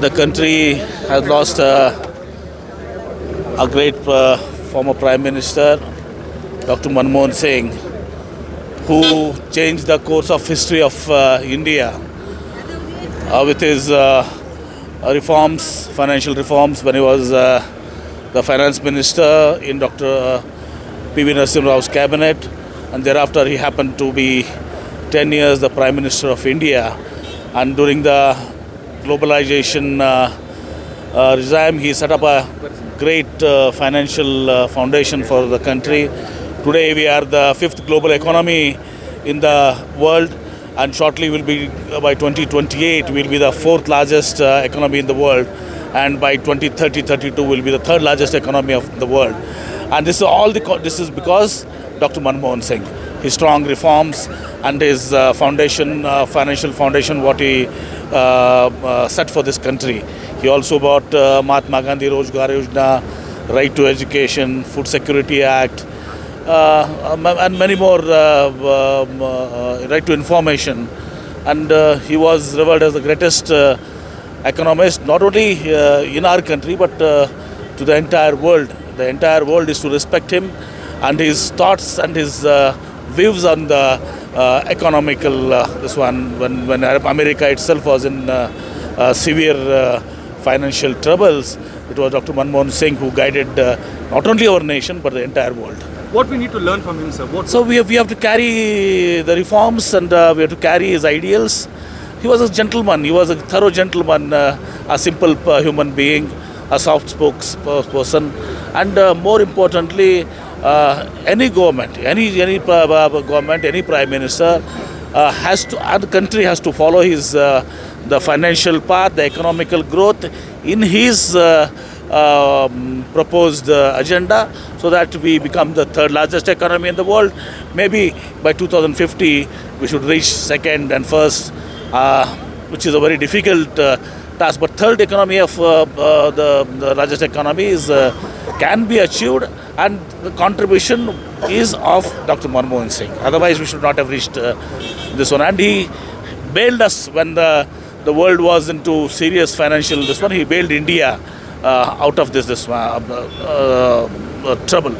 The country has lost a great former Prime Minister, Dr. Manmohan Singh, who changed the course of history of India with his reforms, financial reforms, when he was the finance minister in Dr. P.V. Narasimha Rao's cabinet, and thereafter he happened to be 10 years the Prime Minister of India. And during the globalization regime, he set up a great financial foundation for the country. Today we are the fifth global economy in the world, and shortly will be by 2028 will be the fourth largest economy in the world, and by 2030-32 will be the third largest economy of the world. And this is because Dr. Manmohan Singh, his strong reforms and his foundation, financial foundation, what he set for this country. He also brought Mahatma Gandhi Rozgar Yojana, Right to Education, Food Security Act, and many more, right to information. And he was revered as the greatest economist, not only in our country, but to the entire world. The entire world is to respect him and his thoughts and his views on the economical, this one, when America itself was in severe financial troubles, it was Dr. Manmohan Singh who guided not only our nation but the entire world. What we need to learn from him, sir? So we have to carry the reforms, and we have to carry his ideals. He was a gentleman. He was a thorough gentleman, a simple human being, a soft-spoken person, and more importantly, any government, any government, any prime minister has to, and the country has to follow his the financial path, the economical growth in his proposed agenda, so that we become the third largest economy in the world. Maybe by 2050 we should reach second and first, which is a very difficult task. But third economy of the largest economy is can be achieved, and the contribution is of Dr. Manmohan Singh. Otherwise, we should not have reached this one. And he bailed us when the world was into serious financial this one. He bailed India out of this trouble.